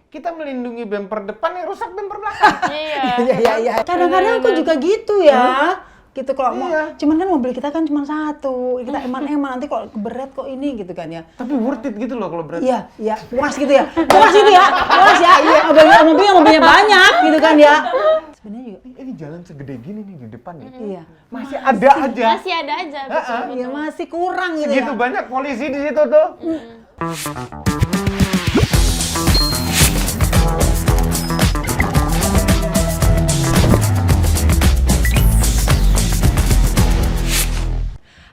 kita melindungi bumper depan yang rusak bumper belakang. Iya. Kadang-kadang aku juga gitu ya. Gitu kalau mau, cuman kan mobil kita kan cuma satu, kita eman-eman, nanti kalau berat kok ini gitu kan ya. Tapi worth it gitu loh kalau berat. Iya, puas gitu ya, iya, mobilnya banyak gitu kan ya. Sebenarnya juga, ini jalan segede gini nih di depan nih. iya. Masih ada aja. Masih ada aja. Betul. Iya masih kurang gitu Segitu ya. banyak polisi di situ tuh.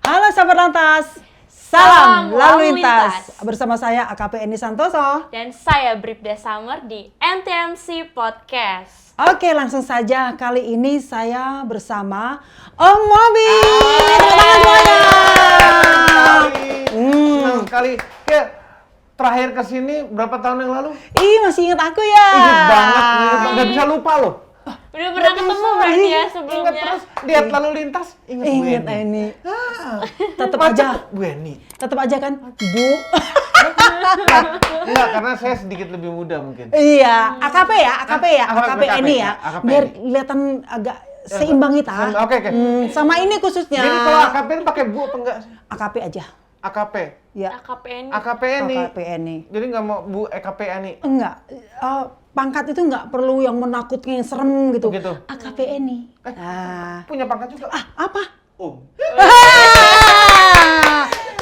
Halo sahabat lantas, salam lalu lintas. Bersama saya AKP Eni Santoso. Dan saya Bribda Summer di NTMC Podcast. Oke, langsung saja kali ini saya bersama Om Mobi. Senang sekali. Ya, terakhir kesini berapa tahun yang lalu? Masih ingat aku ya? Ingat banget, nggak bisa lupa loh. Udah pernah ketemu berarti ya sebelumnya? Ingat terus, lihat lalu lintas, ingat Bu Ingat Eni. ini. Tetap aja. Bu Eni. Tetap aja kan, Bu. Enggak, karena saya sedikit lebih muda mungkin. Iya, AKP ya, AKP Eni ya. AKP Biar Eni. kelihatan agak seimbang kita. Oke. Sama ini khususnya. Jadi kalau AKP ini pakai Bu apa enggak? AKP aja. AKP. Ya. AKPN. AKP Eni. AKP Eni. Jadi nggak mau Bu EKP Eni. Enggak. Pangkat itu enggak perlu yang menakutkan, yang serem gitu. Begitu. AKP Eni. Punya pangkat juga. Apa? Om.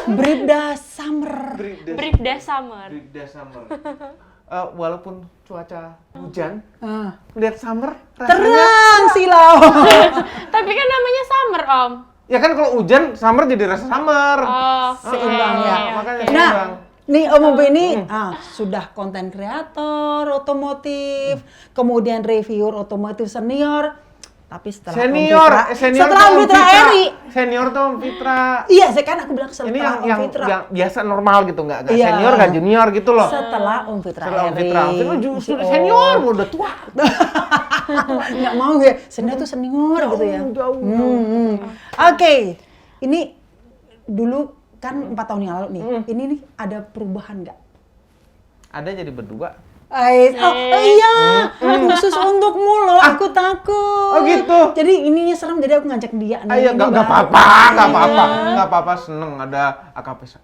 Bribda Summer. Bribda Summer. Bribda Summer. Walaupun cuaca hujan, Ah. lihat summer rasanya Terang silau. Tapi kan namanya Summer, Om. ya kan kalau hujan summer jadi rasa summer. Oh, Seimbang ya. Makanya oke. Nah, seimbang. nih Om Mobi ini sudah konten kreator otomotif, kemudian reviewer otomotif senior, tapi setelah Senior setelah tuh Om Fitra Eri. Senior tuh Om Fitra. Iya, saya kan aku bilang Ini setelah Om yang Fitra. biasa normal gitu, nggak Iya. senior, nggak junior gitu loh. Setelah Om Fitra Setelah Om Eri. Fitra. Om Fitra justru Oh. senior, udah tua. Nggak mau ya, senior tuh senior gitu ya. Jauh. Oke, ini dulu kan 4 tahun yang lalu nih. Ini nih ada perubahan nggak? Ada jadi berdua. Iya, khusus untukmu loh, aku takut. Oh, gitu? Jadi ininya serem, jadi aku ngajak dia nih. Ayo, nggak apa-apa, seneng ada AKP.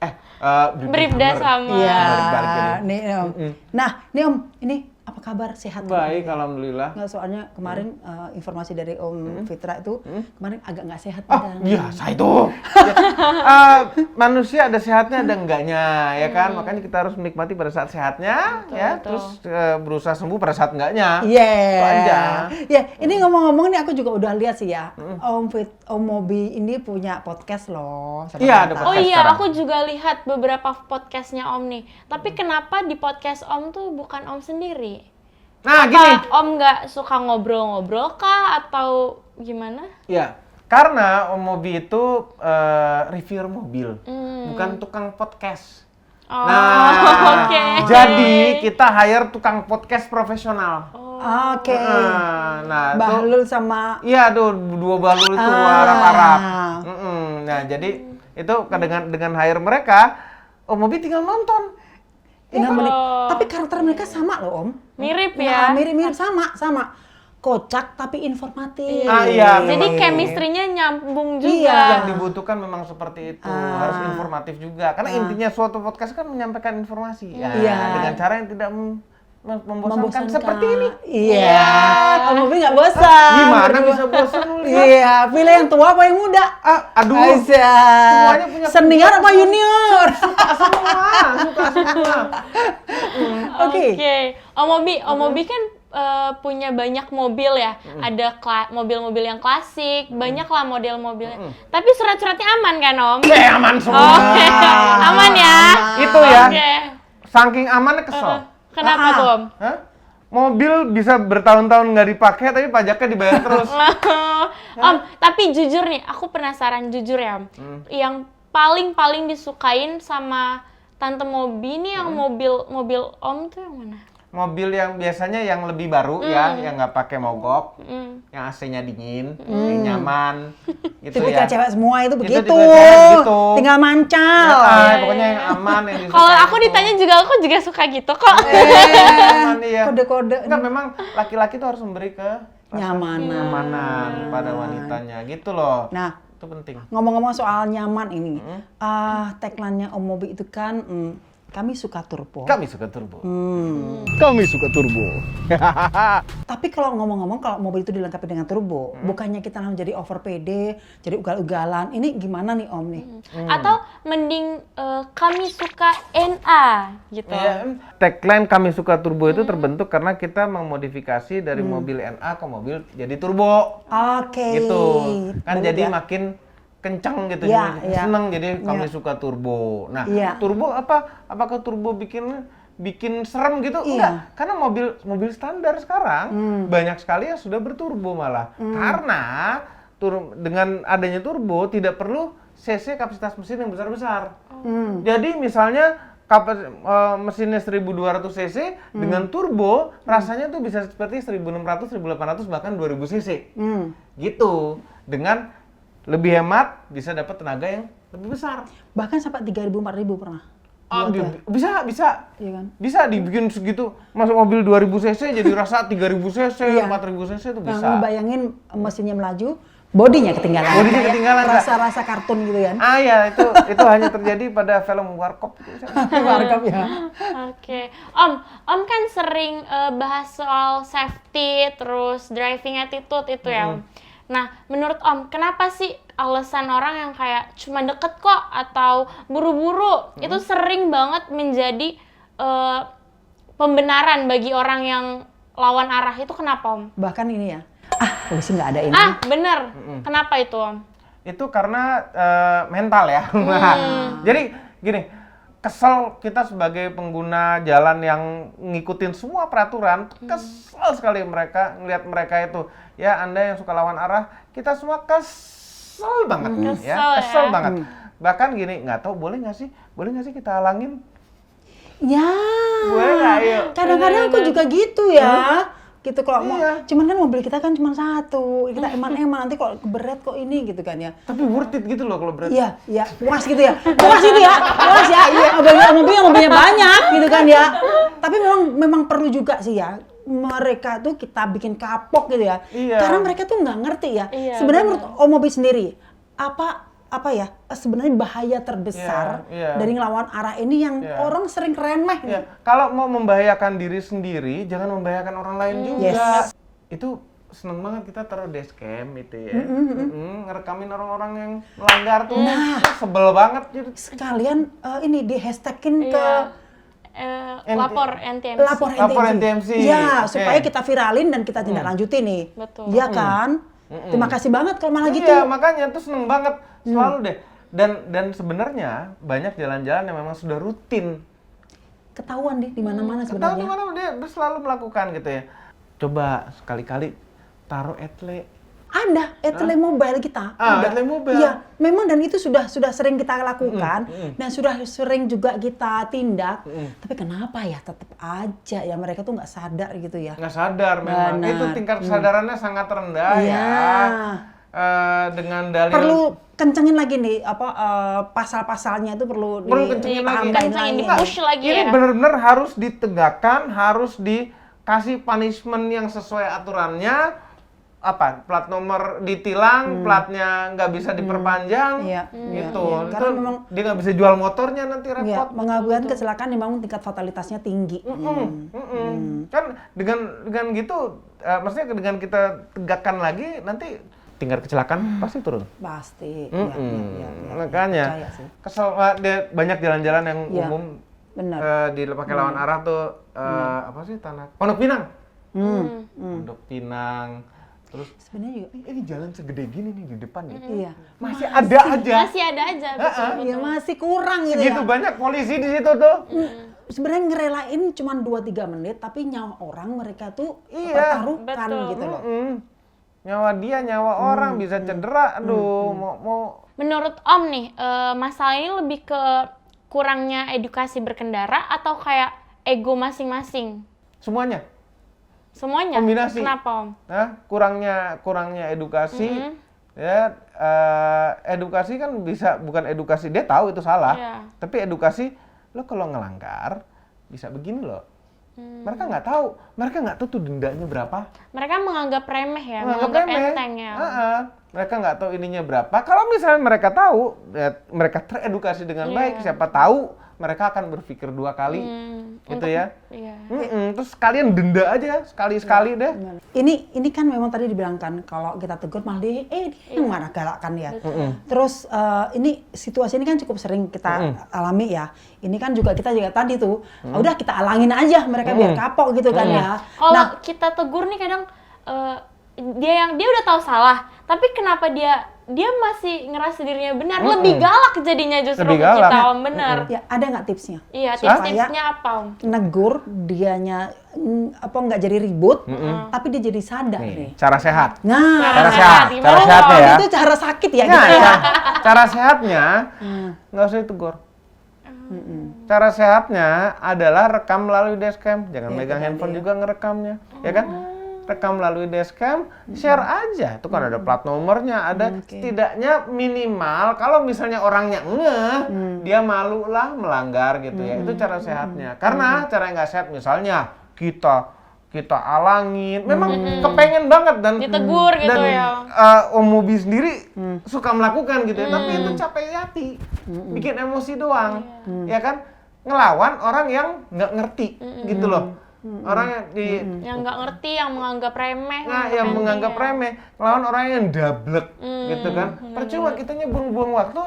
Bribda Summer. Iya, Balik-balik ini. nih Om. Nah, nih Om, ini apa kabar, sehat? Baik, alhamdulillah. Nggak, soalnya kemarin informasi dari Om Fitra itu kemarin agak nggak sehat Oh, badan. biasa itu. Manusia ada sehatnya, ada enggaknya, ya kan? Makanya kita harus menikmati pada saat sehatnya, ya. betul. Terus berusaha sembuh pada saat enggaknya. Iya. Itu aja. Ya, ini ngomong-ngomong nih aku juga udah lihat sih ya. Om Mobi ini punya podcast loh. Sahabat Iya, ada Lantas. Oh podcast iya, sekarang. aku juga lihat beberapa podcastnya Om nih. Tapi kenapa di podcast Om tuh bukan Om sendiri? Nah, Apa gini. Om nggak suka ngobrol-ngobrol kah atau gimana? Ya, karena Om Mobi itu reviewer mobil, bukan tukang podcast. Oh, Nah, oke. jadi kita hire tukang podcast profesional. Oke. Nah, itu Bahlul sama iya tuh dua bahlul itu Arab-Arab. Nah, jadi itu dengan hire mereka, Om Mobi tinggal nonton. tinggal tapi karakter mereka sama loh Om. Mirip Ya, ya. mirip-mirip sama. Kocak tapi informatif. Iya, Jadi memang chemistry-nya nyambung juga. Iya. yang dibutuhkan memang seperti itu, harus informatif juga. Karena intinya suatu podcast kan menyampaikan informasi. Ya, Iya. dengan cara yang tidak membosankan seperti ini. Iya. Om Mobi nggak bosan. Gimana berdua. bisa bosan lu lihat? Iya, pilih yang tua apa yang muda? Aduh. Aisyah. Semuanya punya Senior apa junior? Suka semua. Oke. Om Mobi kan punya banyak mobil ya. Ada mobil-mobil yang klasik, banyak lah model mobilnya. Tapi surat-suratnya aman kan Om? Aman semua. Oke. Aman ya. Itu ya. Oke. Saking amannya kesel. Kenapa tuh Om? Hah? Mobil bisa bertahun-tahun nggak dipakai tapi pajaknya dibayar terus. Om, tapi jujur nih, aku penasaran jujur ya Om. Yang paling disukain sama Tante Mobi nih yang mobil Om tuh yang mana? Mobil yang biasanya yang lebih baru ya, yang nggak pakai mogok, yang AC-nya dingin, yang nyaman, gitu Tipikal ya. cewek semua itu begitu. tipikal cewek gitu. Tinggal mancal. Pokoknya yang aman, yang disukai Kalau aku itu. ditanya juga, aku juga suka gitu kok. Aman, iya. kode-kode. Enggak, memang laki-laki tuh harus memberi Nyamanan. pada wanitanya gitu loh. Nah, itu penting. ngomong-ngomong soal nyaman ini, tagline-nya Om Mobi itu kan, kami suka turbo. Kami suka turbo. Kami suka turbo. Tapi kalau ngomong-ngomong, kalau mobil itu dilengkapi dengan turbo, bukannya kita langsung jadi over PD, jadi ugal-ugalan. Ini gimana nih Om nih? Atau mending kami suka NA gitu. Ya, tagline kami suka turbo itu terbentuk karena kita memodifikasi dari mobil NA ke mobil jadi turbo. Oke. Gitu. Kan Bagus jadi ya. makin kencang gitu, Iya, jadi iya. seneng, jadi kami Iya. suka turbo. Nah, Iya. turbo apakah turbo bikin serem gitu? Iya. Enggak, karena mobil standar sekarang banyak sekali yang sudah berturbo malah. Karena dengan adanya turbo tidak perlu cc kapasitas mesin yang besar-besar. Jadi misalnya mesinnya 1200 cc dengan turbo rasanya tuh bisa seperti 1600, 1800 bahkan 2000 cc. Gitu. Dengan lebih hemat, bisa dapat tenaga yang lebih besar. Bahkan sampai 3.000, 4.000 pernah. Bisa. Iya kan? Bisa dibikin segitu. Masuk mobil 2000 cc jadi rasa 3000 cc, Iya. 4000 cc itu bisa. Nah, bayangin mesinnya melaju, bodinya ketinggalan. Bodinya ketinggalan, Kak. Rasa-rasa kartun gitu kan. Ya, itu hanya terjadi pada film Warkop itu. Warkop ya. Oke, Om kan sering bahas soal safety, terus driving attitude itu ya. Nah, menurut Om, kenapa sih alasan orang yang kayak cuma deket kok atau buru-buru itu sering banget menjadi pembenaran bagi orang yang lawan arah itu kenapa Om? Bahkan ini ya, polisi nggak ada ini. Bener. Kenapa itu Om? Itu karena mental ya. Jadi gini, kesel kita sebagai pengguna jalan yang ngikutin semua peraturan, kesel sekali ngelihat mereka itu. Ya, Anda yang suka lawan arah, kita semua kesel banget kesel banget. Bahkan gini, nggak tahu boleh nggak sih kita halangin? Ya. Boleh nggak? Ayo. Kadang-kadang aku juga gitu ya. Gitu kalau mau, Iya. cuman kan mobil kita kan cuma satu, kita eman-eman nanti kok beret kok ini gitu kan ya. Tapi worth it gitu loh kalau berat. Iya, puas gitu ya. Puas ya. Iya, mobilnya banyak gitu kan ya. Tapi memang perlu juga sih ya. Mereka tuh kita bikin kapok gitu ya. Iya. Karena mereka tuh nggak ngerti ya. Iya, Sebenarnya benar. menurut Om Mobi sendiri, apa ya sebenarnya bahaya terbesar Iya, iya. dari ngelawan arah ini yang Iya. orang sering remeh nih. Ya, kalau mau membahayakan diri sendiri, jangan membahayakan orang lain juga. Yes. Itu seneng banget kita taruh dashcam itu ya. Ngerekamin orang-orang yang melanggar tuh. Sebel banget gitu. Sekalian ini di hashtagin ke Lapor NTMC. lapor NTMC. Ya, Oke. supaya kita viralin dan kita tindak lanjuti nih. Betul. Iya kan? Terima kasih banget kalau malah gitu. Iya, makanya tuh seneng banget selalu deh. Dan sebenarnya banyak jalan-jalan yang memang sudah rutin. Ketahuan deh di mana-mana Tahu di sebenarnya. mana dia selalu melakukan gitu ya. Coba sekali-kali taruh etle. Ada etle mobile kita. Ada. etle mobile. Iya, memang dan itu sudah sering kita lakukan dan sudah sering juga kita tindak. Tapi kenapa ya tetap aja ya mereka tuh nggak sadar gitu ya. Nggak sadar memang. Benar. Itu tingkat kesadarannya sangat rendah Iya. ya. Dengan dalil Perlu kencengin lagi nih pasal-pasalnya itu perlu kencengin lagi. Kencengin, di-push lagi Ini ya. benar-benar harus ditegakkan, harus dikasih punishment yang sesuai aturannya. Plat nomor ditilang, platnya nggak bisa diperpanjang, Iya, gitu. iya. Itu Karena memang dia nggak bisa jual motornya nanti ya, repot. mengakibatkan kecelakaan memang tingkat fatalitasnya tinggi. Kan dengan gitu, maksudnya dengan kita tegakkan lagi, nanti tingkat kecelakaan pasti turun. Pasti. Mm-mm. Ya. Makanya Percaya sih. kesel banyak jalan-jalan yang Iya, umum benar. pakai lawan arah tuh apa sih Pondok Pinang. Pondok Pinang. Terus Sebenarnya juga ini jalan segede gini nih di depan ya. iya. Masih ada aja. Masih ada aja. Betul. Iya masih kurang gitu Segitu ya. banyak polisi di situ tuh. Sebenarnya ngerelain cuma 2-3 menit tapi nyawa orang mereka tuh Iya, pertaruhkan betul. gitu loh. Nyawa dia, nyawa orang bisa cedera. Aduh, mau Menurut Om nih, masalah ini lebih ke kurangnya edukasi berkendara atau kayak ego masing-masing? semuanya. Semuanya? Kombinasi. Kenapa Om? Nah, kurangnya edukasi. Ya, edukasi kan bukan edukasi dia tahu itu salah. Iya. Tapi edukasi lo kalau ngelanggar bisa begini loh. Mereka nggak tahu tuh dendanya berapa. Mereka menganggap remeh ya, Menganggap menganggap remeh. enteng ya. Mereka nggak tahu ininya berapa. Kalau misalnya mereka tahu, ya, mereka teredukasi dengan baik, siapa tahu mereka akan berpikir 2 kali, gitu ya. Iya. Terus kalian denda aja sekali-sekali deh. Ini kan memang tadi dibilangkan kalau kita tegur malah dia yang marah galak kan ya. Terus ini situasi ini kan cukup sering kita alami ya. Ini kan juga kita tadi tuh, udah kita alangin aja mereka biar kapok gitu kan ya. Kalau kita tegur nih kadang dia udah tahu salah, tapi kenapa dia masih ngerasa dirinya benar, lebih galak jadinya justru Lebih ke galak. kita Om, bener. Ya ada nggak tipsnya? Iya, Supaya tips-tipsnya apa Om? negur dianya nggak jadi ribut, tapi dia jadi sadar nih. Cara sehat. Nah, Cara sehat, sehat. gimana? Cara sehatnya ya. itu cara sakit ya Nah, gitu ya. cara sehatnya nggak usah ditegur. Cara sehatnya adalah rekam melalui dashcam. Jangan megang handphone juga ngerekamnya, ya kan? Rekam melalui dashcam, share aja. Itu kan ada plat nomornya, ada setidaknya minimal. Kalau misalnya orangnya dia malu lah melanggar gitu ya. Itu cara sehatnya. Karena cara yang nggak sehat misalnya kita alangin, memang kepengen banget dan Ditegur gitu dan, ya. Om Mobi sendiri suka melakukan gitu ya, tapi itu capek hati, bikin emosi doang, ya kan, ngelawan orang yang nggak ngerti gitu loh, orang Yang nggak ngerti, yang menganggap remeh. yang menganggap remeh, ngelawan orang yang dablek gitu kan, percuma kitanya buang-buang waktu,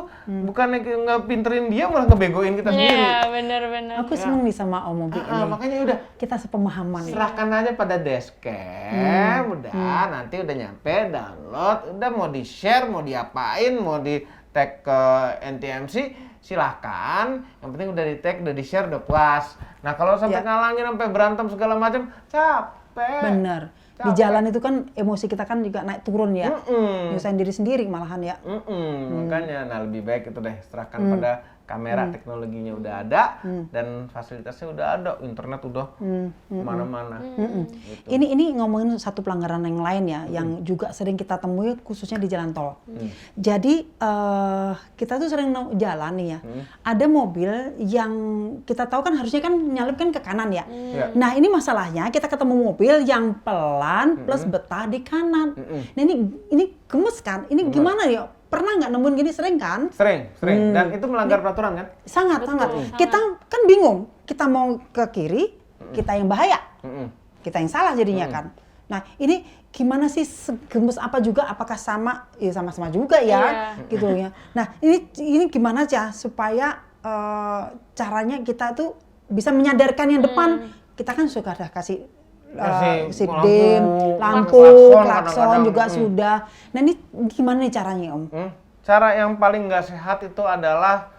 bukannya ngepinterin dia malah ngebegoin kita sendiri. Iya, bener-bener. Aku seneng nih sama Om Mobi ini. Makanya udah Kita sepemahaman nih. serahkan aja pada dashcam, udah nanti udah nyampe download, udah mau di share, mau diapain, mau di tag ke NTMC silahkan, yang penting udah di tag, udah di share, udah puas. Nah kalau sampai ngalangin, sampai berantem segala macam, capek. Bener. Di jalan itu kan emosi kita kan juga naik turun ya. Nyusahin diri sendiri malahan ya. Makanya, nah lebih baik itu deh serahkan pada kamera, teknologinya udah ada dan fasilitasnya udah ada, internet udah kemana-mana. Gitu. Ini ngomongin satu pelanggaran yang lain ya, yang juga sering kita temui khususnya di jalan tol. Jadi kita tuh sering jalan nih ya, ada mobil yang kita tahu kan harusnya kan nyalip kan ke kanan ya. Nah ini masalahnya kita ketemu mobil yang pelan plus betah di kanan. Nah ini gemes kan? Ini gimana ya? Pernah nggak nemuin gini, sering kan? Sering. Dan itu melanggar peraturan kan? Sangat. Kita kan bingung, kita mau ke kiri, kita yang bahaya, kita yang salah jadinya kan. Nah ini gimana sih, segemes apa juga, apakah sama? Ya sama-sama juga ya, gitu ya. Nah ini gimana aja supaya caranya kita tuh bisa menyadarkan yang depan. Kita kan suka ada kasih dim, lampu, klakson juga sudah. Nah ini gimana nih caranya Om? Cara yang paling nggak sehat itu adalah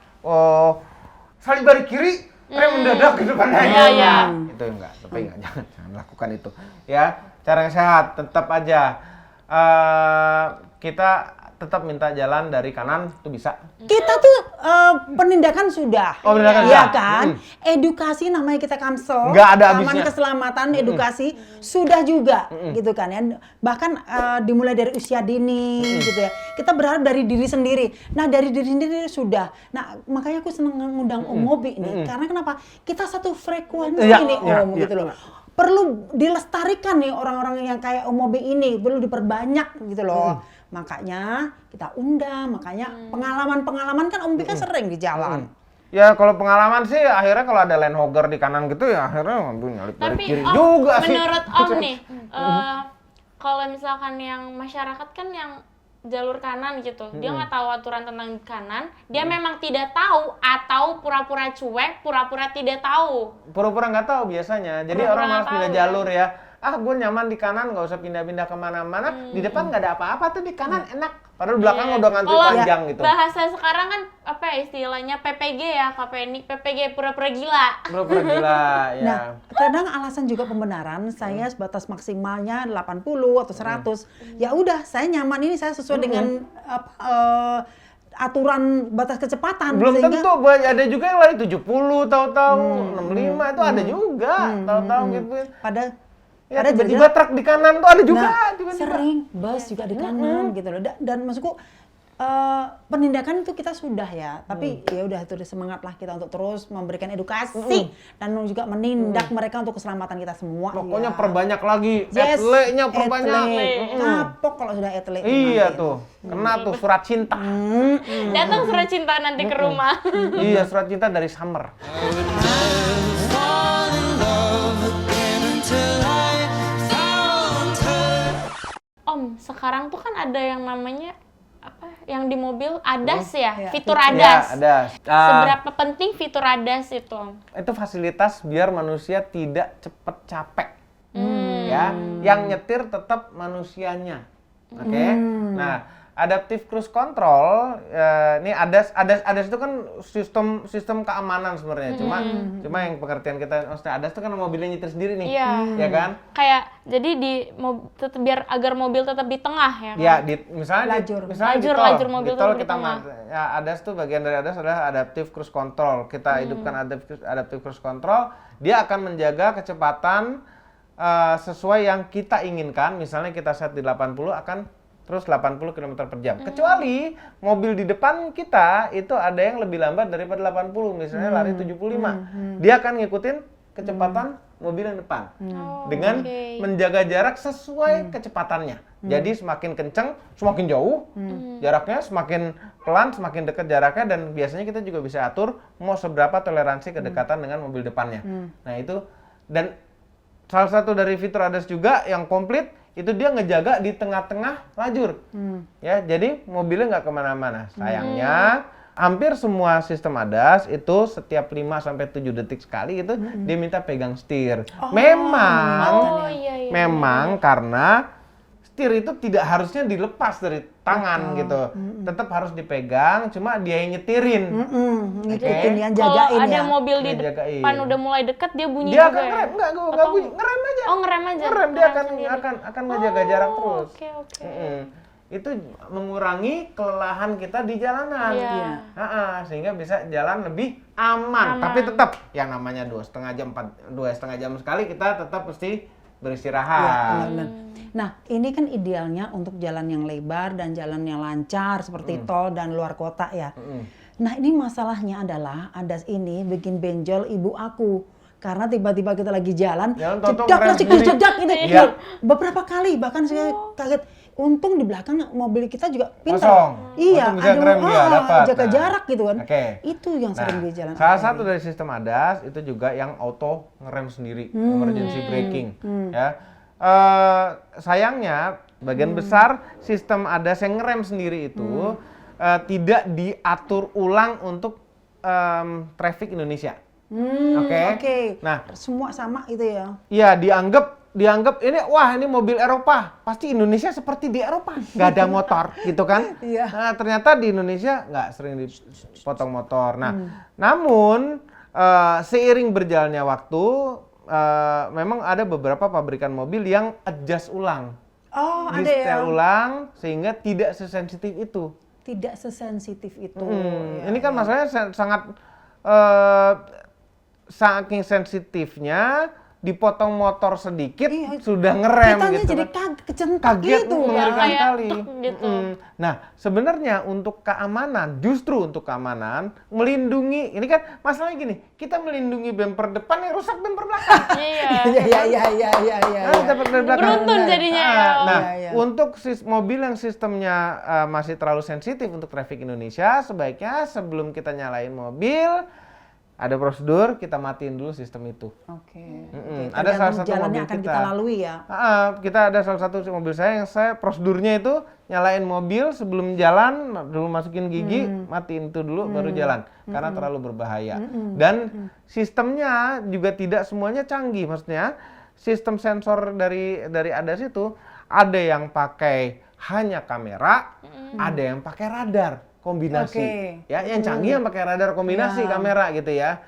salib dari kiri, rem mendadak ke depan aja. Itu enggak, tapi jangan lakukan itu. Ya, cara yang sehat tetap aja kita tetap minta jalan dari kanan tuh bisa. Kita tuh penindakan sudah, penindakan ya sudah. kan? Edukasi namanya kita Kamsel, Nggak ada taman habisnya. keselamatan, edukasi sudah juga, gitu kan ya. Bahkan dimulai dari usia dini, gitu ya. Kita berharap dari diri sendiri. Nah dari diri sendiri sudah. Nah makanya aku seneng ngundang Om Mobi nih, karena kenapa? Kita satu frekuensi nih Om, gitu loh. Perlu dilestarikan nih orang-orang yang kayak Om Mobi ini, perlu diperbanyak gitu loh. Makanya kita undang, makanya pengalaman-pengalaman kan Om Mobi kan sering di jalan. Ya kalau pengalaman sih akhirnya kalau ada land hogger di kanan gitu ya akhirnya ngambil nyalip dari Tapi kiri Om, juga sih. menurut Om nih, kalau misalkan yang masyarakat kan yang jalur kanan gitu, dia nggak tahu aturan tentang kanan, dia memang tidak tahu atau pura-pura cuek, pura-pura tidak tahu. Pura-pura nggak tahu biasanya, jadi Pura-pura orang malas nggak pindah tahu, jalur ya. Gue nyaman di kanan, nggak usah pindah-pindah kemana-mana. Di depan nggak ada apa-apa tuh, di kanan enak. Padahal belakang udah ngantri Kalau panjang gitu. bahasa sekarang kan apa ya istilahnya PPG ya, PPG pura-pura gila. Pura-pura gila ya. Nah, kadang alasan juga pembenaran saya sebatas maksimalnya 80 atau 100. Ya udah, saya nyaman ini, saya sesuai dengan aturan batas kecepatan. Belum sehingga, tentu, ada juga yang lari 70, tahu-tahu 65 itu ada juga, tahu-tahu gitu. Ya, tiba-tiba truk di kanan tuh ada juga. tiba-tiba. sering bus juga di kanan gitu loh. Dan maksudku penindakan itu kita sudah ya, tapi ya udah itu semangatlah kita untuk terus memberikan edukasi dan juga menindak mereka untuk keselamatan kita semua. Pokoknya ya. perbanyak lagi, Yes, etle-nya perbanyak. Kapok kalau sudah etle. Iya tuh, kena tuh surat cinta. Datang surat cinta nanti ke rumah. Iya, surat cinta dari Summer. Om, sekarang tuh kan ada yang namanya apa? Yang di mobil ADAS ya, Iya, fitur fitur. ADAS. Ya, ada. Seberapa penting fitur ADAS itu, Om? Itu fasilitas biar manusia tidak cepet capek. Ya, yang nyetir tetap manusianya. Oke. Nah, adaptive cruise control ini ADAS itu kan sistem keamanan sebenarnya. Cuma yang pengertian kita maksudnya ADAS itu kan mobilnya nyetir sendiri nih. Iya. Ya kan? Kayak jadi biar agar mobil tetap di tengah ya kan? Ya, misalnya Lajur. Lajur mobil di tol tetap di kita tengah. ya ADAS tuh bagian dari ADAS adalah adaptive cruise control. Kita hidupkan adaptive cruise control, dia akan menjaga kecepatan sesuai yang kita inginkan. Misalnya kita set di 80 akan terus 80 km per jam. Kecuali mobil di depan kita itu ada yang lebih lambat daripada 80, misalnya lari 75. Dia akan ngikutin kecepatan mobil yang depan. Dengan menjaga jarak sesuai kecepatannya. Jadi semakin kenceng, semakin jauh jaraknya, semakin pelan, semakin dekat jaraknya, dan biasanya kita juga bisa atur mau seberapa toleransi kedekatan dengan mobil depannya. Nah itu, dan salah satu dari fitur ADAS juga yang komplit itu dia ngejaga di tengah-tengah lajur. Ya, jadi mobilnya nggak kemana-mana. Sayangnya hampir semua sistem ADAS itu setiap 5-7 detik sekali itu dia minta pegang setir. Memang karena setir itu tidak harusnya dilepas dari tangan gitu. Tetap harus dipegang, cuma dia yang nyetirin. Ngikutin yang Kalau jagain ada ya. mobil di Dia jagain. depan udah mulai dekat dia bunyi Dia juga akan ya? ngerem, enggak bunyi, ngerem aja. Oh, ngerem aja. Ngerem, dia sendiri. akan ngejaga jarak terus. Oke. Itu mengurangi kelelahan kita di jalanan. Iya. Sehingga bisa jalan lebih aman. Tapi tetap yang namanya 2,5 jam sekali kita tetap mesti beristirahat. Iya, benar-benar. Nah, ini kan idealnya untuk jalan yang lebar dan jalan yang lancar seperti tol dan luar kota ya. Nah, ini masalahnya adalah ADAS ini bikin benjol ibu aku. Karena tiba-tiba kita lagi jalan, tonton cedak ngerem lagi sendiri. cedak ini. Iya. Beberapa kali bahkan saya kaget. Untung di belakang mobil kita juga pintar. Kosong. Iya, Untung bisa ngerem dia, dapat. jaga Nah. jarak gitu kan. Oke. Itu yang sering di jalan. Salah satu dari sistem ADAS itu juga yang auto ngerem sendiri, emergency braking. Ya, sayangnya bagian besar sistem ADAS yang ngerem sendiri itu tidak diatur ulang untuk traffic Indonesia. Oke. Nah, semua sama itu ya. iya dianggap ini mobil Eropa, pasti Indonesia seperti di Eropa, nggak ada motor gitu kan? Iya. Nah, ternyata di Indonesia nggak sering dipotong motor. Nah, namun seiring berjalannya waktu, memang ada beberapa pabrikan mobil yang adjust ulang, Oh, ada di-setel ya. ulang sehingga tidak sesensitif itu. Tidak sesensitif itu. Ya, Ini kan masalahnya sangat saking sensitifnya. Dipotong motor sedikit sudah ngerem kitanya gitu jadi kan. kecentak Kaget gitu. mengerikan kayak sekali. tek gitu. Nah, sebenarnya untuk keamanan, justru untuk keamanan, melindungi, ini kan masalahnya gini, kita melindungi bemper depan yang rusak bemper belakang. Iya. Iya. Nah, bemper belakang. Beruntun jadinya ya. Nah, Iya. untuk mobil yang sistemnya masih terlalu sensitif untuk traffic Indonesia, sebaiknya sebelum kita nyalain mobil, ada prosedur, kita matiin dulu sistem itu. Oke. Ada salah satu jalannya mobil akan kita lalui ya. Kita ada salah satu mobil saya yang prosedurnya itu nyalain mobil sebelum jalan, dulu masukin gigi, matiin itu dulu baru jalan karena terlalu berbahaya. Dan sistemnya juga tidak semuanya canggih, maksudnya sistem sensor dari ADAS itu ada yang pakai hanya kamera, ada yang pakai radar kombinasi. Ya, yang canggih yang pakai radar kombinasi kamera gitu ya.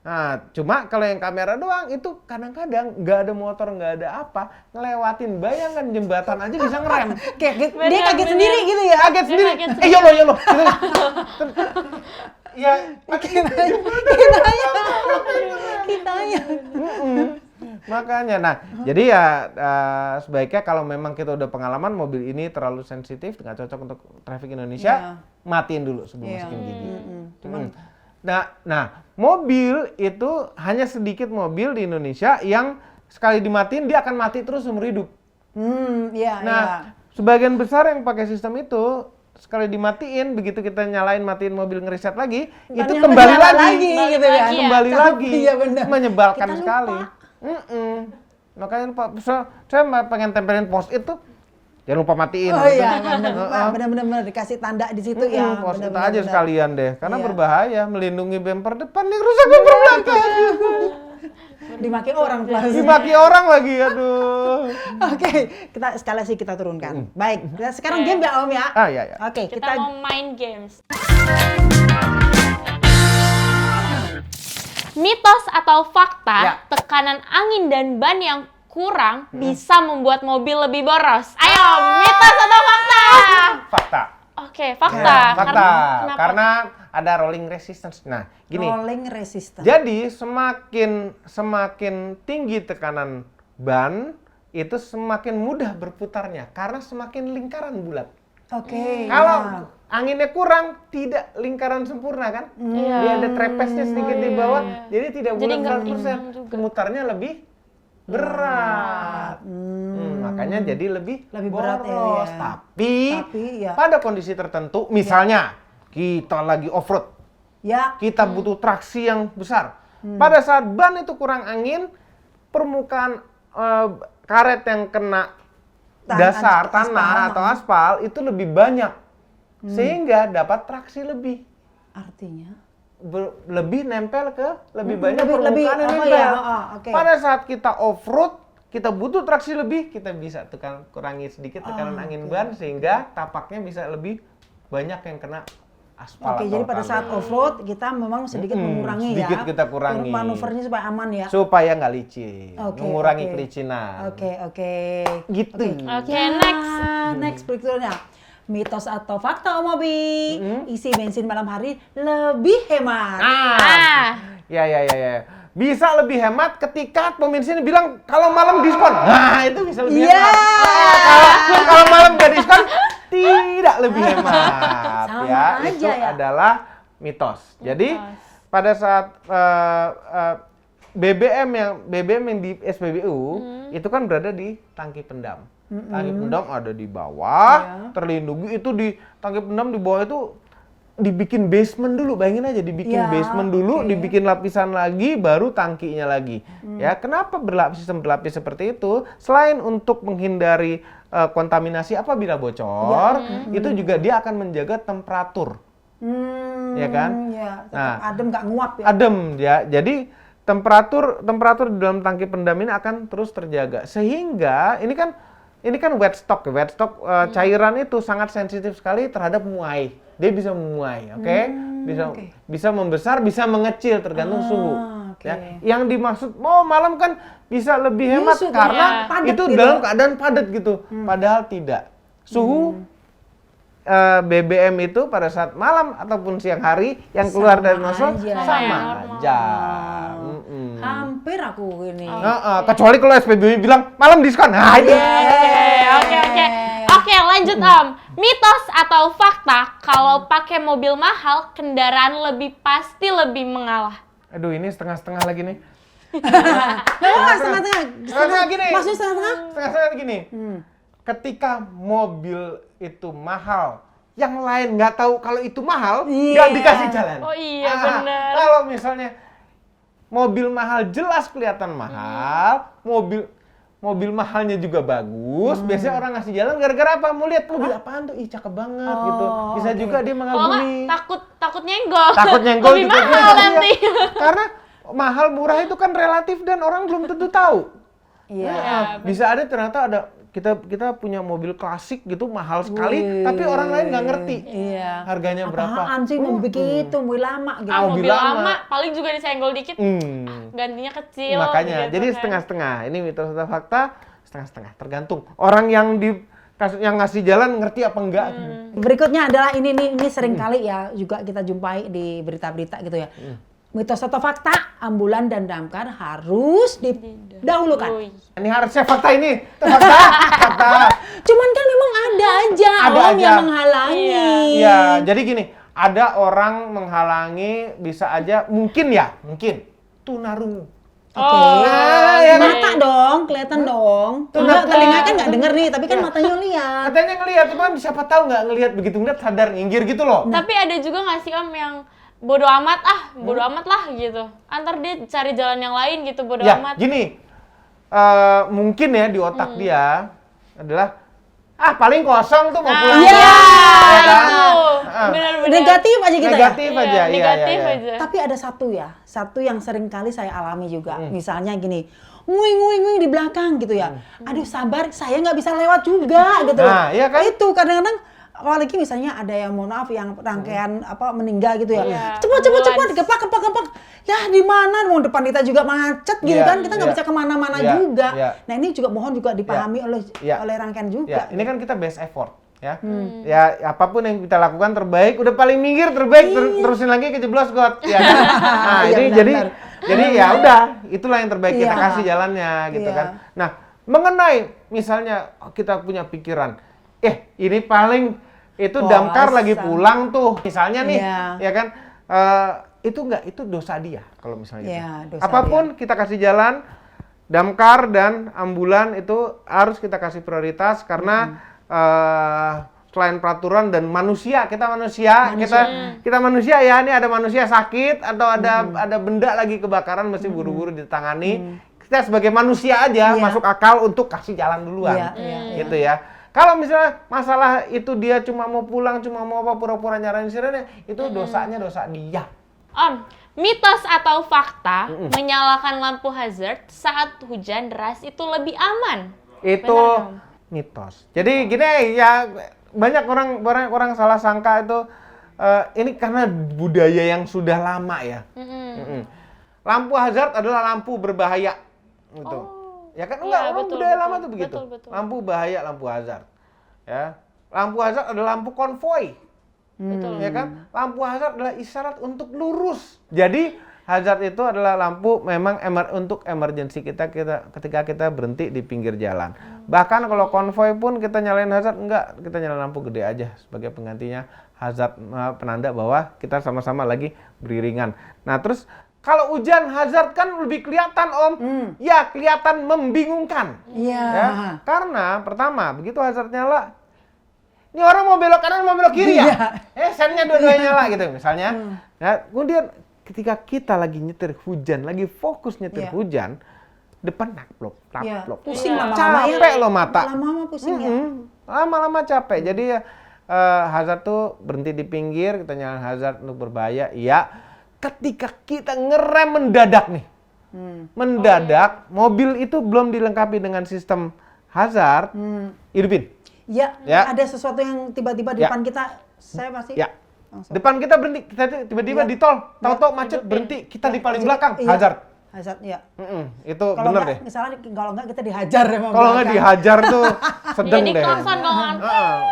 Nah, cuma kalau yang kamera doang itu kadang-kadang nggak ada motor, nggak ada apa, ngelewatin, bayangkan jembatan aja bisa ngerem. Dia kaget sendiri gitu ya. Kaget sendiri. kaget Yolo. Gitu. Ya, Kitanya. Makanya, nah, jadi ya sebaiknya kalau memang kita udah pengalaman mobil ini terlalu sensitif, nggak cocok untuk traffic Indonesia, matiin dulu sebelum masukin gigi. Nah, mobil itu hanya sedikit mobil di Indonesia yang sekali dimatiin dia akan mati terus seumur hidup. Nah, sebagian besar yang pakai sistem itu sekali dimatiin, begitu kita matiin mobil ngeriset lagi, itu kembali lagi gitu ya. Kembali lagi. Iya, benar. Menyebalkan Kita lupa. sekali. Makanya lupa. Saya pengen tempelin post-it tuh, jangan lupa matiin. Oh iya, benar-benar dikasih tanda di situ ya. Post-it benar, aja benar. sekalian deh, karena Iya. berbahaya melindungi bumper depan nih rusak bumper belakang. Dimaki orang plus. Dimaki orang lagi, aduh. Oke, kita eskalasi kita turunkan. Baik, kita sekarang game ya Om ya. Iya. Oke, Kita mau main games. Mitos atau fakta, Ya. tekanan angin dan ban yang kurang bisa membuat mobil lebih boros. Ayo, mitos atau fakta? Fakta. Oke, fakta. Fakta. Kenapa? Karena ada rolling resistance. Nah, gini. Rolling resistance. Jadi semakin tinggi tekanan ban itu semakin mudah berputarnya karena semakin lingkaran bulat. Oke. Kalau anginnya kurang, tidak lingkaran sempurna kan? Iya. Dia ada trapeznya sedikit di bawah, jadi tidak Jadi bulat nggak 100%. imbang juga. Mutarnya lebih berat. Makanya jadi lebih berat ya, boros. ya. Tapi ya. pada kondisi tertentu, misalnya kita lagi off-road, Ya. kita butuh traksi yang besar. Pada saat ban itu kurang angin, permukaan karet yang kena dasar tanah atau aspal itu lebih banyak, sehingga dapat traksi lebih. Artinya? Lebih nempel ke lebih banyak lebih- permukaan yang oh nempel. ya, oke. Pada saat kita off-road, kita butuh traksi lebih, kita bisa kurangi sedikit tekanan angin ban sehingga tapaknya bisa lebih banyak yang kena aspal. Oke, atau jadi pada tanah. saat off-road kita memang sedikit mengurangi sedikit ya. kita kurangi. Manuvernya supaya aman ya. Supaya nggak licin, Oke, mengurangi oke. kelicinan. Oke. Gitu. Oke, next. Next berikutnya. Mitos atau fakta Om Obi, isi bensin malam hari lebih hemat. Ya. Bisa lebih hemat ketika pom bensin bilang kalau malam diskon. Nah, itu bisa lebih Iya. hemat. Kalau malam nggak diskon, tidak lebih hemat. Sama ya, aja itu ya. adalah mitos. Jadi pada saat BBM yang di SPBU itu kan berada di tangki pendam. Tangki pendam ada di bawah, terlindungi itu di tangki pendam di bawah itu dibikin basement dulu, bayangin aja dibikin Ya, basement dulu, oke. dibikin lapisan lagi, baru tangkinya lagi. Ya, kenapa sistem berlapis seperti itu? Selain untuk menghindari kontaminasi apabila bocor, itu juga dia akan menjaga temperatur, ya kan? Ya, tetap Nah, adem nggak nguap ya. adem ya. Jadi temperatur di dalam tangki pendam ini akan terus terjaga. Sehingga ini kan wet stock. Wet stock cairan itu sangat sensitif sekali terhadap muai. Dia bisa memuai, oke? Bisa membesar, bisa mengecil tergantung suhu. oke. Ya. Yang dimaksud malam kan bisa lebih hemat suhunya karena padat itu gitu. dalam keadaan padat gitu. Padahal tidak. Suhu BBM itu pada saat malam ataupun siang hari yang keluar dari nozzle aja. sama Normal. aja. Hampir aku ini. Kecuali kalau SPBU bilang malam diskon. Nah, itu. Oke. Oke, lanjut Om. Mitos atau fakta kalau pakai mobil mahal, kendaraan pasti lebih mengalah. Aduh, ini setengah-setengah lagi nih. Setengah-setengah. Setengah-setengah gini. Maksudnya setengah-setengah? Setengah-setengah gini. Ketika mobil itu mahal, yang lain nggak tahu kalau itu mahal, nggak dikasih jalan. Oh iya, benar. Kalau misalnya mobil mahal jelas kelihatan mahal, mobil mahalnya juga bagus, biasanya orang ngasih jalan gara-gara apa? Mau lihat mobil apaan tuh, ih cakep banget gitu. Bisa juga dia Kalau nggak mengagumi. takut nyenggol. Takut nyenggol lebih juga. mahal Iya. nanti. Karena mahal murah itu kan relatif dan orang belum tentu tahu. Iya. Nah, bisa ada ternyata ada kita punya mobil klasik gitu mahal sekali, tapi orang lain nggak ngerti Iya. harganya berapa. Apaan sih mau begitu, mobil lama gitu. Ah, Mobil mobil lama. lama paling juga disenggol dikit, gantinya kecil. Makanya, gitu jadi kan. setengah-setengah. Ini mitos atau fakta, setengah-setengah. Tergantung orang yang ngasih jalan ngerti apa enggak. Berikutnya adalah ini sering kali ya juga kita jumpai di berita-berita gitu ya. Mitos atau fakta, ambulan dan damkar harus didahulukan. Woi. Ini harusnya fakta ini. Itu fakta. Fakta. Cuman kan memang ada aja Ada orang aja. yang menghalangi. Iya, jadi gini, ada orang menghalangi bisa aja mungkin tunarungu. Oke. Ah, ya kan? Mata dong, kelihatan dong. Enggak, telinga kan nggak denger nih, tapi kan Iya. matanya lihat. Katanya ngelihat, cuman siapa tahu nggak ngelihat, begitu ngeliat sadar nyinggir gitu loh. Tapi ada juga nggak sih Om yang bodo amat bodo amat lah gitu. Antar dia cari jalan yang lain gitu, bodo Ya, amat. gini, mungkin ya di otak dia adalah paling kosong tuh mau pulang. Iya. Ya kan? Itu. Ah. Benar-benar. Negatif aja kita ya. Negatif aja, iya, negatif iya. aja. Tapi ada satu yang sering kali saya alami juga. Misalnya gini, nguing di belakang gitu ya. Aduh sabar, saya nggak bisa lewat juga gitu. Nah, iya kan? Itu kadang-kadang apalagi misalnya ada yang mohon maaf yang rangkaian meninggal gitu ya. Iya, Cepat ambulans. kepak. Ya di mana mau depan kita juga macet gitu Iya, kan. Kita nggak iya. bisa kemana-mana Iya, juga. iya. Nah ini juga mohon juga dipahami Iya. oleh rangkaian Ya, juga. ini kan kita best effort ya. Ya, apapun yang kita lakukan terbaik, udah paling minggir terbaik, terusin lagi kejeblos got ya kan. Nah, Iya, ini benar. jadi ya udah, itulah yang terbaik kita Iya. kasih jalannya gitu Iya. kan. Nah, mengenai misalnya kita punya pikiran, ini paling itu damkar lagi Kosong. pulang tuh. Misalnya nih, Iya. ya kan itu dosa dia kalau misalnya Iya, gitu. dosa Apapun kita kasih jalan, damkar dan ambulan itu harus kita kasih prioritas karena selain peraturan dan manusia, kita manusia ya, ini ada manusia sakit atau ada benda lagi kebakaran mesti buru-buru ditangani. Kita sebagai manusia aja Iya. masuk akal untuk kasih jalan duluan. Iya, Gitu ya. Kalau misalnya masalah itu dia cuma mau pulang, cuma mau pura-pura nyaranin sirene, itu dosanya dosa dia. Om, mitos atau fakta menyalakan lampu hazard saat hujan deras itu lebih aman? Itu Benar, Om. mitos. Jadi gini ya, banyak orang salah sangka itu ini karena budaya yang sudah lama ya. Lampu hazard adalah lampu berbahaya gitu. Ya kan enggak, Iya, orang betul, budaya betul. lama tuh begitu. Betul. Lampu bahaya, lampu hazard. Ya. Lampu hazard adalah lampu konvoi. Betul. Ya kan? Lampu hazard adalah isyarat untuk lurus. Jadi hazard itu adalah lampu memang untuk emergency kita ketika kita berhenti di pinggir jalan. Bahkan kalau konvoi pun kita nyalain hazard, enggak, kita nyalain lampu gede aja sebagai penggantinya hazard, penanda bahwa kita sama-sama lagi beriringan. Nah, terus kalau hujan hazard kan lebih kelihatan, Om. Ya, kelihatan membingungkan. Iya. Ya, karena pertama, begitu hazard nyala, ini orang mau belok kanan mau belok kiri ya? Sennya dua-duanya nyala gitu misalnya. Ya, kemudian ketika kita lagi nyetir hujan, lagi fokus nyetir Iya. hujan, depan naplok. Iya. Pusing lama-lama ya. Capek lo mata. Lama-lama pusing ya. Lama-lama capek. Jadi ya hazard tuh berhenti di pinggir, kita nyalain hazard untuk berbahaya. Iya. Ketika kita ngerem mendadak nih. Mendadak, mobil itu belum dilengkapi dengan sistem hazard, hidupin. Ya, Ya. ada sesuatu yang tiba-tiba di Ya. depan kita, saya pasti Ya. langsung. Depan kita berhenti, kita tiba-tiba Iya. di tol, tahu-tahu macet berhenti, kita di paling belakang, Iya. hazard. Hazard, ya. Itu Kalau bener enggak, deh. misalnya kalau enggak kita dihajar sama Kalau nggak belakang. dihajar tuh sedeng Jadi deh. klakson dong.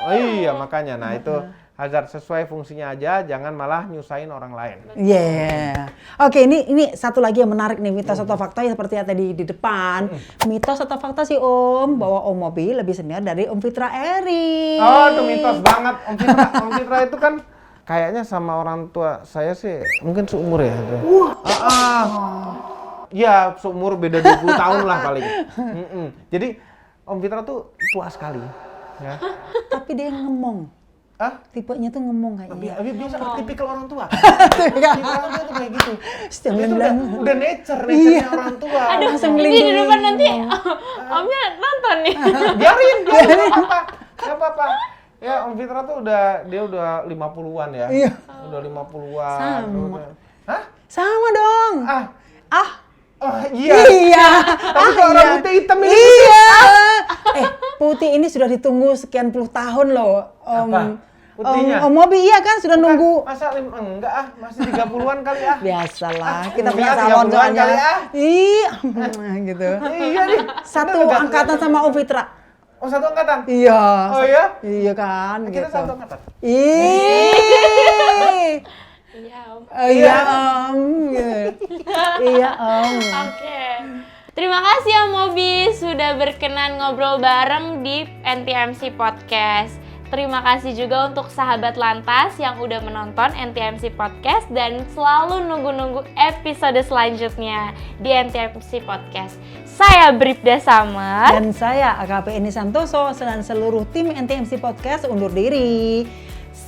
Iya makanya, nah itu hazard sesuai fungsinya aja, jangan malah nyusahin orang lain. Iya. Oke, ini satu lagi yang menarik nih, mitos atau fakta ya seperti yang tadi di depan. Mitos atau fakta sih Om, bahwa Om Mobi lebih senior dari Om Fitra Eri. Oh, itu mitos banget. Om Fitra itu kan kayaknya sama orang tua saya sih mungkin seumur ya. Iya, seumur beda 20 tahun lah paling. Jadi Om Fitra tuh tua sekali. Ya. Tapi dia ngemong. Tipenya tuh ngemong kayaknya. Biasa tipikal orang tua. Tipikal orang tua tuh kayak gitu. Setiap Itu bilang, udah nature-nya orang tua. Aduh, Langsung ini di melindungi. depan nanti Omnya nonton nih. Biarin, nggak apa-apa. Ya, Om Fitra tuh dia udah 50-an ya. Iya. Udah 50-an. Sama. Hah? Sama dong. Oh, iya. Iya. Tapi kalau rambutnya hitam ini Iya. Putih ini sudah ditunggu sekian puluh tahun loh. Apa? Putihnya? Om Mobi iya kan sudah nunggu. Masa enggak masih 30-an kali ah. Biasalah, kita enggak, punya 30-an salon soalnya. kali, Iya, gitu. Iya nih. Satu Bener nggak? angkatan sama Om Fitra. Oh, satu angkatan? Iya. Oh iya? Iya kan, Kita gitu. satu angkatan. Ih. Iya Om. Iya Om. Iya Om. Oke. Terima kasih Om Mobi sudah berkenan ngobrol bareng di NTMC Podcast. Terima kasih juga untuk sahabat Lantas yang udah menonton NTMC Podcast dan selalu nunggu-nunggu episode selanjutnya di NTMC Podcast. Saya Bribda Summer. Dan saya AKP Eni Santoso dan seluruh tim NTMC Podcast undur diri.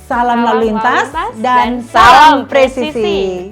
Salam lalu lintas dan salam presisi.